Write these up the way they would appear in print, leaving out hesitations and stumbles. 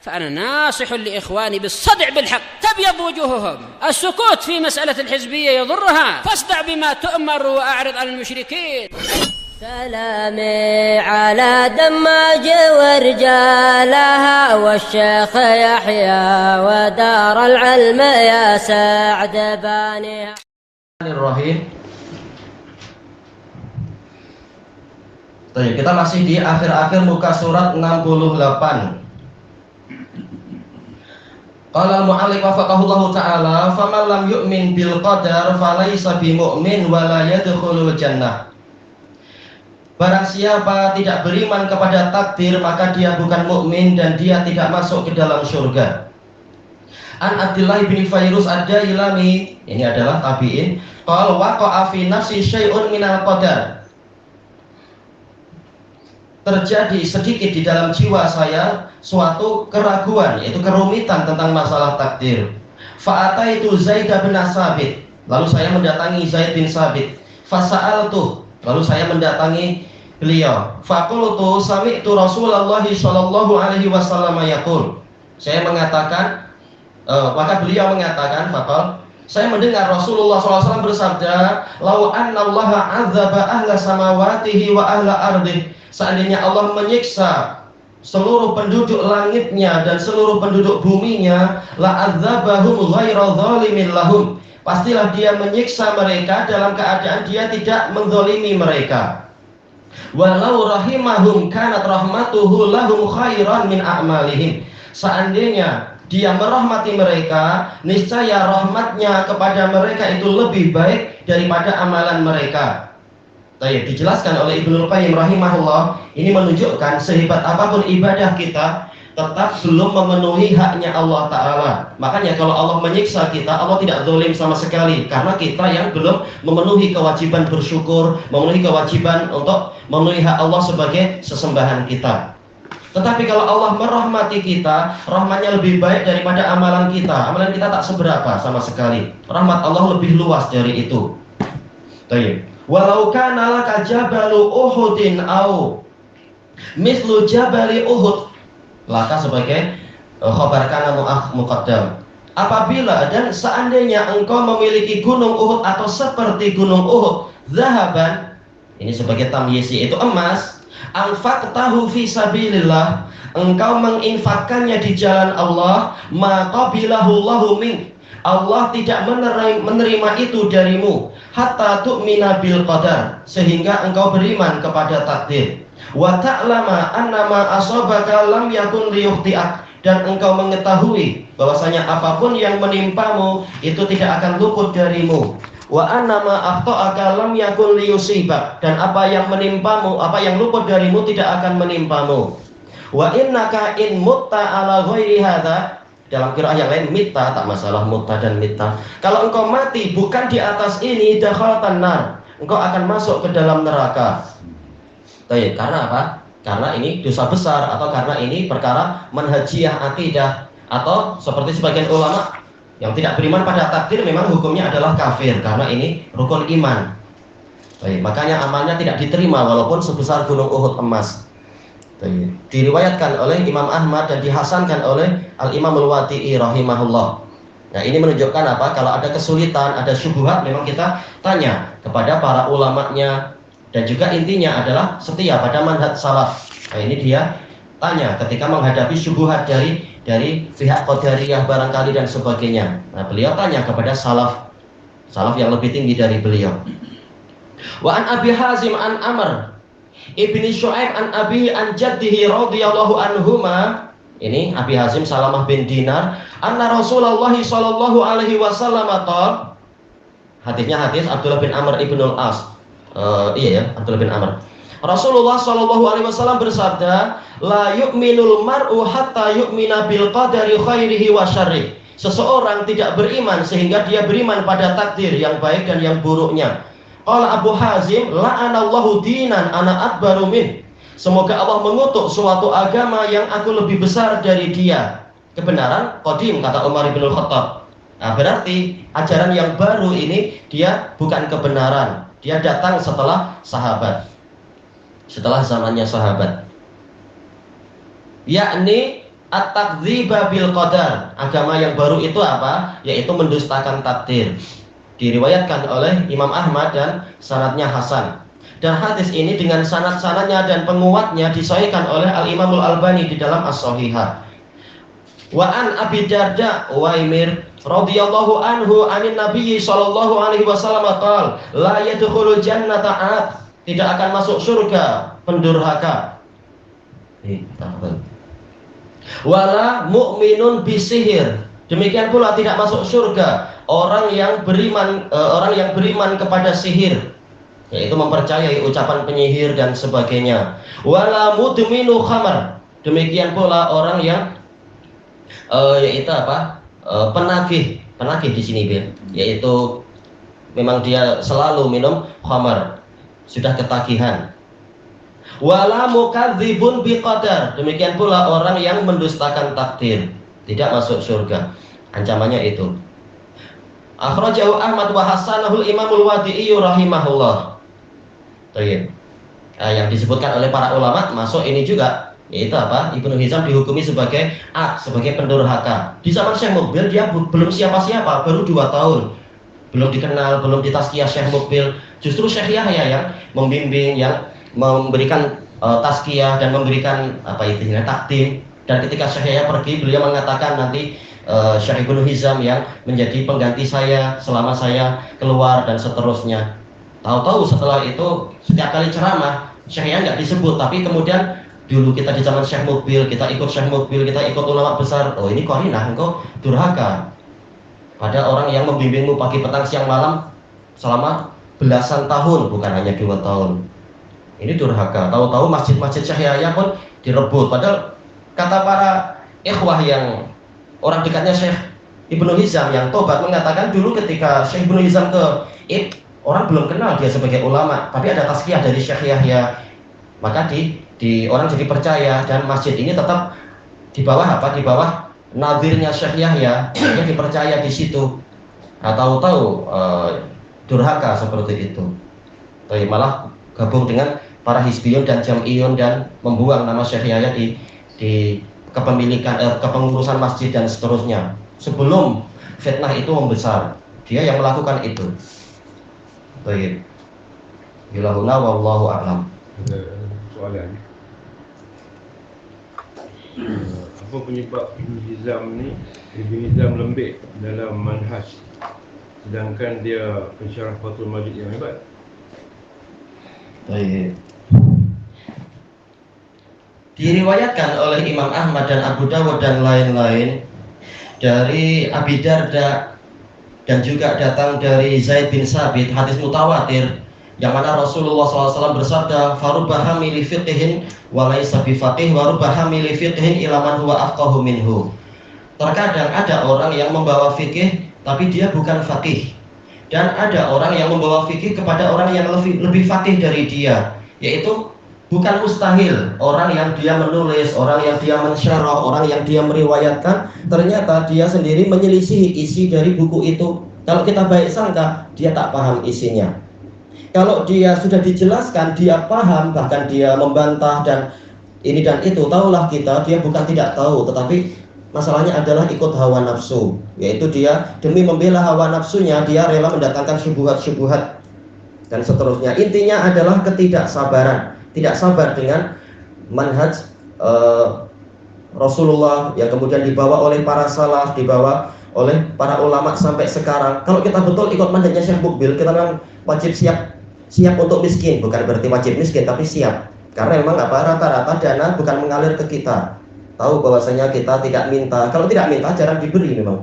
فأنا ناصح لإخواني بالصدع بالحق تبيض وجوههم. السكوت في مسألة الحزبية يضرها، فاصدع بما تؤمر وأعرض عن المشركين. سلامي على دماج ورجالها والشيخ يحيى ودار العلم يا سعد بانيها. Kita masih di akhir-akhir muka surat 68. Qala al-mu'allif wafaqahullahu ta'ala, faman lam yu'min bil qadar falaysa bimu'min wa la yadkhulul jannah. Barang siapa tidak beriman kepada takdir, maka dia bukan mukmin dan dia tidak masuk ke dalam surga. An Abdullah bin Fairuz ad-Dailami, ini adalah tabi'in, qala waqa'a fi nafsi syai'un minal qadar. Terjadi sedikit di dalam jiwa saya suatu keraguan, yaitu kerumitan tentang masalah takdir. Fa'ataitu Zaid bin Sabit, lalu saya mendatangi Zaid bin Sabit. Fasa'altu, lalu saya mendatangi beliau. Faqultu sami'tu Rasulullah sallallahu alaihi wasallam yaqul. Saya mengatakan, maka beliau mengatakan, faqal, saya mendengar Rasulullah SAW bersabda, lau anna Allah azaba ahla samawatihi wa ahla ardih. Seandainya Allah menyiksa seluruh penduduk langitnya dan seluruh penduduk buminya, la adzabahum ghaira zalimin lahum. Pastilah dia menyiksa mereka dalam keadaan dia tidak menzalimi mereka. Walau rahimahum kanat rahmatuhu lahum khairan min a'malihim. Seandainya dia merahmati mereka, niscaya rahmatnya kepada mereka itu lebih baik daripada amalan mereka. Baik, dijelaskan oleh Ibnu Qayyim rahimahullah, ini menunjukkan sehebat apapun ibadah kita tetap belum memenuhi haknya Allah Ta'ala. Makanya kalau Allah menyiksa kita, Allah tidak zalim sama sekali, karena kita yang belum memenuhi kewajiban bersyukur, memenuhi kewajiban untuk memenuhi hak Allah sebagai sesembahan kita. Tetapi kalau Allah merahmati kita, rahmatnya lebih baik daripada amalan kita. Amalan kita tak seberapa sama sekali. Rahmat Allah lebih luas dari itu. Baik. Walau kana laka jabalu Uhudin au mislu jabali Uhud, laka sebagai khabar kana muqaddam. Apabila dan seandainya engkau memiliki gunung Uhud atau seperti gunung Uhud, zahaban, ini sebagai tamyizi, itu emas, anfaqtahu fi sabilillah, engkau menginfakkannya di jalan Allah, maka bilahullahu min, Allah tidak menerima itu darimu, hatta tu'mina bil qadar, sehingga engkau beriman kepada takdir. Wa ta'lama annama asabaka lam yakun liyukhti'ak, dan engkau mengetahui bahwasanya apapun yang menimpamu itu tidak akan luput darimu. Wa annama akhta'aka lam yakun liyusibak, dan apa yang menimpamu, apa yang luput darimu tidak akan menimpamu. Wa innaka in mutta ala ghairi hadza, dalam qiraah yang lain mitta, tak masalah mutta dan mitta. Kalau engkau mati bukan di atas ini, dakhaltan nar, engkau akan masuk ke dalam neraka. Baik, karena apa? Karena ini dosa besar, atau karena ini perkara manhajiyah akidah, atau seperti sebagian ulama yang tidak beriman pada takdir memang hukumnya adalah kafir, karena ini rukun iman. Baik, makanya amalnya tidak diterima walaupun sebesar gunung Uhud emas. Diriwayatkan oleh Imam Ahmad dan dihasankan oleh Al-Imam Al-Wati'i rahimahullah. Nah, ini menunjukkan apa? Kalau ada kesulitan, ada syubhat, memang kita tanya kepada para ulamanya, dan juga intinya adalah setia pada manhaj salaf. Nah, ini dia tanya ketika menghadapi syubhat dari pihak Qadariyah barangkali dan sebagainya. Nah, beliau tanya kepada salaf yang lebih tinggi dari beliau. Wa an Abi Hazim an Amr Ibni Syu'aib an Abi an Jaddihi radhiyallahu anhuma, ini Abi Hazim Salamah bin Dinar, anna Rasulullah sallallahu alaihi wasallam qala, hadisnya hadis Abdullah bin Amr ibn al-As. Abdullah bin Amr. Rasulullah sallallahu alaihi wasallam bersabda, la yu'minul mar'u hatta yu'mina bil qadari khairihi wa syarrih. Seseorang tidak beriman sehingga dia beriman pada takdir yang baik dan yang buruknya. Qala Abu Hazim, la'anallahu dinan ana akbaru min. Semoga Allah mengutuk suatu agama yang aku lebih besar dari dia. Kebenaran qadim, kata Umar bin Khattab. Nah, berarti ajaran yang baru ini dia bukan kebenaran. Dia datang setelah sahabat, setelah zamannya sahabat. Yakni at-takdziba bil qadar. Agama yang baru itu apa? Yaitu mendustakan takdir. Diriwayatkan oleh Imam Ahmad dan sanadnya hasan. Dan hadis ini dengan sanad-sanadnya dan penguatnya disahihkan oleh Al-Imamul Albani di dalam As-Shahihah. Wa an Abi Darda Uwaimir radhiyallahu anhu anin Nabi sallallahu alaihi wasallam qaal la yadkhulul jannata 'ad, tidak akan masuk surga pendurhaka. Wala mu'minun bisihir, demikian pula tidak masuk surga orang yang beriman kepada sihir, yaitu mempercayai ucapan penyihir dan sebagainya. Wala mudminu khamar, demikian pula orang yang yaitu apa? Penagih di sini, yaitu memang dia selalu minum khamar, sudah ketagihan. Wala mukadzibun biqadar, demikian pula orang yang mendustakan takdir, tidak masuk surga. Ancamannya itu. Akhrajahu Ahmad wa hasanahul Imamul Wadi'i rahimahullah. Baik. Yang disebutkan oleh para ulama masuk ini juga, yaitu apa? Ibnu Hizam dihukumi sebagai sebagai pendurhaka. Di zaman Syekh Mukbil dia belum siapa-siapa, baru 2 tahun. Belum dikenal, belum ditazkiyah Syekh Mukbil. Justru Syekh Yahya yang membimbing, yang memberikan tazkiyah dan memberikan takdim. Dan ketika Syekh Yahya pergi, beliau mengatakan nanti Syekh Ibnu Hizam yang menjadi pengganti saya selama saya keluar dan seterusnya. Tahu-tahu setelah itu setiap kali ceramah Syekh Yahya nggak disebut, tapi kemudian dulu kita di zaman Syekh Mukbil, kita ikut Syekh Mukbil, kita ikut ulama besar. Oh ini qarinah, engkau durhaka pada orang yang membimbingmu pagi petang siang malam selama belasan tahun, bukan hanya 2 tahun. Ini durhaka. Tahu-tahu masjid-masjid Syekh Yahya pun direbut. Padahal kata para ikhwah yang orang dekatnya Syekh Ibnu Hizam yang tobat mengatakan dulu ketika Syekh Ibnu Hizam orang belum kenal dia sebagai ulama, tapi ada tazkiyah dari Syekh Yahya, maka orang jadi percaya dan masjid ini tetap di bawah di bawah nazirnya Syekh Yahya, dia dipercaya di situ. Nah, tahu-tahu durhaka seperti itu. Tapi malah gabung dengan para hizbiyun dan jam'iyun dan membuang nama Syekh Yahya di kepemilikan, kepengurusan masjid dan seterusnya. Sebelum fitnah itu membesar, dia yang melakukan itu. Baik. Bilahuna wallahu a'lam. Soalan. Apa penyebab Ibn Hizam lembik dalam manhaj, sedangkan dia pensyarah Fathul Majid yang hebat? Baik. Diriwayatkan oleh Imam Ahmad dan Abu Dawud dan lain-lain dari Abi Darda dan juga datang dari Zaid bin Sabit, hadis mutawatir yang mana Rasulullah SAW bersabda, "Farubba hamili fiqhin wa laysa bifaqih wa rubba hamili fiqhin ila man huwa afqahu minhu." Terkadang ada orang yang membawa fikih tapi dia bukan faqih, dan ada orang yang membawa fikih kepada orang yang lebih faqih dari dia, yaitu bukan mustahil orang yang dia menulis, orang yang dia mensyarah, orang yang dia meriwayatkan, ternyata dia sendiri menyelisihi isi dari buku itu. Kalau kita baik sangka, dia tak paham isinya. Kalau dia sudah dijelaskan, dia paham, bahkan dia membantah dan ini dan itu, tahulah kita, dia bukan tidak tahu, tetapi masalahnya adalah ikut hawa nafsu, yaitu dia demi membela hawa nafsunya, dia rela mendatangkan syubhat-syubhat dan seterusnya. Intinya adalah ketidaksabaran, tidak sabar dengan manhaj Rasulullah yang kemudian dibawa oleh para salaf, dibawa oleh para ulama sampai sekarang. Kalau kita betul ikut manhajnya Syekh Mukbil, kita memang wajib siap untuk miskin, bukan berarti wajib miskin, tapi siap. Karena memang rata-rata dana bukan mengalir ke kita. Tahu bahwasanya kita tidak minta. Kalau tidak minta jarang diberi memang.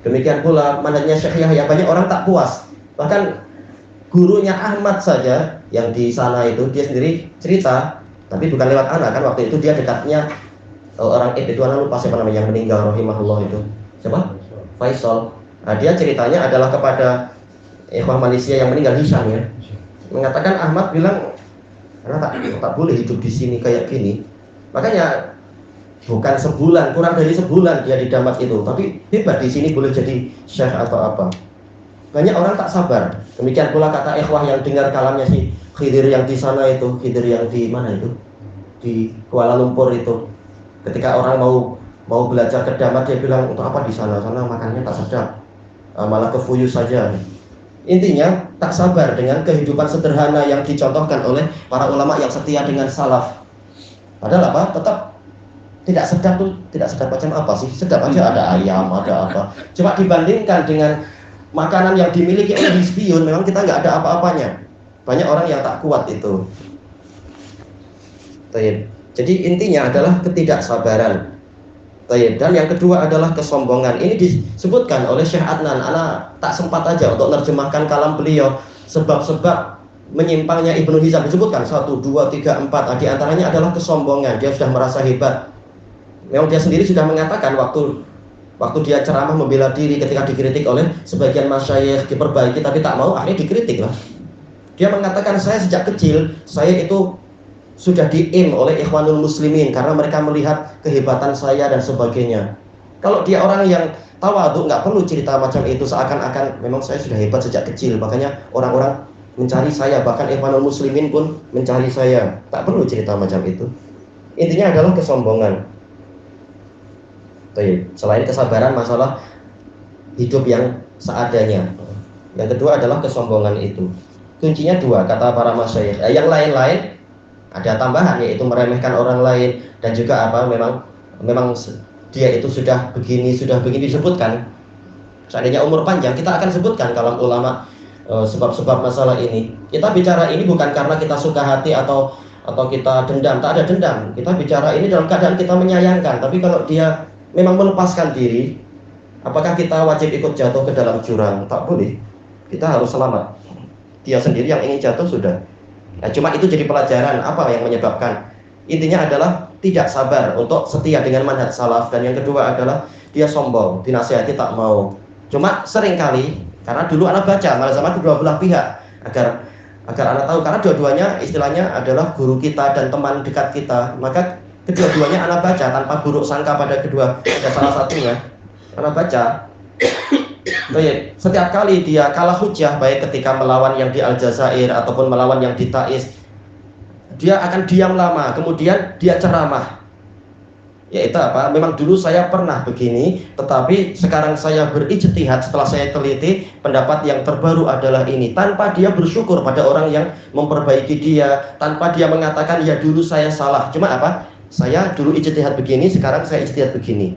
Demikian pula manhajnya Syekh Yahya, banyak orang tak puas. Bahkan gurunya Ahmad saja yang di sana itu, dia sendiri cerita, tapi bukan lewat anak kan, waktu itu dia dekatnya orang itu, anak lupa siapa namanya yang meninggal rahimahullah itu. Siapa? Faisal. Nah, dia ceritanya adalah kepada ikhwah Malaysia yang meninggal, Hisham ya. Mengatakan Ahmad bilang, karena tak boleh hidup di sini kayak gini. Makanya bukan sebulan, kurang dari sebulan dia di Damas itu, tapi hebat di sini boleh jadi syekh atau apa. Banyak orang tak sabar. Demikian pula kata ikhwah yang dengar kalamnya si Khidir yang di sana itu, Khidir yang di mana itu? Di Kuala Lumpur itu. Ketika orang mau belajar ke Damat, dia bilang untuk apa di sana? Sana makannya tak sedap, malah kefuyus saja. Intinya tak sabar dengan kehidupan sederhana yang dicontohkan oleh para ulama yang setia dengan salaf. Padahal apa? Tetap tidak sedap tuh, tidak sedap macam apa sih? Sedap aja, ada ayam, ada apa. Coba dibandingkan dengan makanan yang dimiliki oleh hizbiyun, memang kita nggak ada apa-apanya. Banyak orang yang tak kuat itu. Jadi intinya adalah ketidaksabaran. Dan yang kedua adalah kesombongan. Ini disebutkan oleh Syekh Adnan. Ana tak sempat aja untuk menerjemahkan kalam beliau. Sebab-sebab menyimpangnya Ibnu Hizam disebutkan 1, 2, 3, 4. Di antaranya adalah kesombongan. Dia sudah merasa hebat. Memang dia sendiri sudah mengatakan waktu dia ceramah membela diri ketika dikritik oleh sebagian masyayikh, diperbaiki tapi tak mau, akhirnya dikritik lah. Dia mengatakan, saya sejak kecil saya itu sudah diim oleh Ikhwanul Muslimin karena mereka melihat kehebatan saya dan sebagainya. Kalau dia orang yang tawadhu, nggak perlu cerita macam itu, seakan-akan memang saya sudah hebat sejak kecil, makanya orang-orang mencari saya, bahkan Ikhwanul Muslimin pun mencari saya. Tak perlu cerita macam itu. Intinya adalah kesombongan. Selain kesabaran, masalah hidup yang seadanya. Yang kedua adalah kesombongan itu. Kuncinya 2, kata para masyayikh. Yang lain-lain ada tambahan, yaitu meremehkan orang lain, dan juga apa, memang dia itu sudah begini disebutkan. Seandainya umur panjang, kita akan sebutkan kalam ulama sebab-sebab masalah ini. Kita bicara ini bukan karena kita suka hati atau kita dendam, tak ada dendam. Kita bicara ini dalam keadaan kita menyayangkan. Tapi kalau dia memang melepaskan diri, apakah kita wajib ikut jatuh ke dalam jurang? Tak boleh. Kita harus selamat. Dia sendiri yang ingin jatuh sudah. Nah, cuma itu jadi pelajaran apa yang menyebabkan. Intinya adalah tidak sabar untuk setia dengan manhaj salaf. Dan yang kedua adalah dia sombong, dinasihati tak mau. Cuma seringkali, karena dulu anak baca malah sama kedua belah pihak, agar anak tahu, karena dua-duanya istilahnya adalah guru kita dan teman dekat kita, maka kedua-duanya anak baca tanpa buruk sangka pada salah satunya. Anak baca setiap kali dia kalah hujah, baik ketika melawan yang di Aljazair ataupun melawan yang di Taiz, dia akan diam lama, kemudian dia ceramah. Yaitu apa? Memang dulu saya pernah begini, tetapi sekarang saya berijtihad, setelah saya teliti, pendapat yang terbaru adalah ini. Tanpa dia bersyukur pada orang yang memperbaiki dia, tanpa dia mengatakan ya dulu saya salah. Cuma apa? Saya dulu ijtihad begini, sekarang saya ijtihad begini.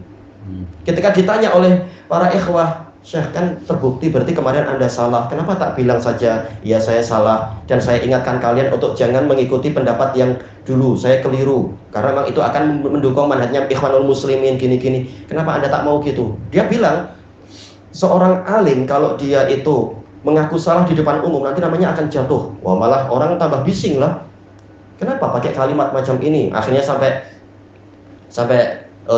Ketika ditanya oleh para ikhwah, Syekh, kan terbukti berarti kemarin Anda salah, kenapa tak bilang saja ya saya salah, dan saya ingatkan kalian untuk jangan mengikuti pendapat yang dulu, saya keliru, karena memang itu akan mendukung manhajnya Ikhwanul Muslimin gini-gini. Kenapa Anda tak mau gitu? Dia bilang seorang alim kalau dia itu mengaku salah di depan umum, nanti namanya akan jatuh. Wah, malah orang tambah bising lah. Kenapa pakai kalimat macam ini? Akhirnya sampai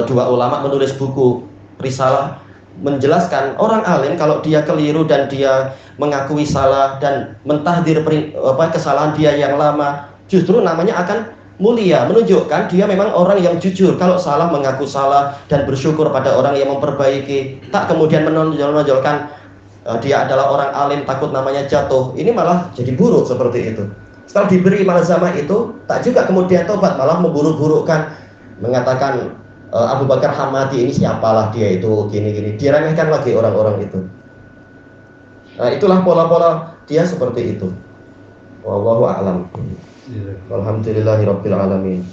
dua ulama menulis buku risalah menjelaskan orang alim kalau dia keliru dan dia mengakui salah dan mentahdir kesalahan dia yang lama, justru namanya akan mulia, menunjukkan dia memang orang yang jujur. Kalau salah mengaku salah dan bersyukur pada orang yang memperbaiki, tak kemudian menonjolkan dia adalah orang alim takut namanya jatuh. Ini malah jadi buruk seperti itu. Setelah diberi malzamah itu, tak juga kemudian tobat, malah memburuk-burukkan, mengatakan Abu Bakar Hamadi ini siapalah dia itu gini-gini, diremehkan lagi orang-orang itu. Nah, itulah pola-pola dia seperti itu. Wallahu a'lam. Alhamdulillahirabbil alamin.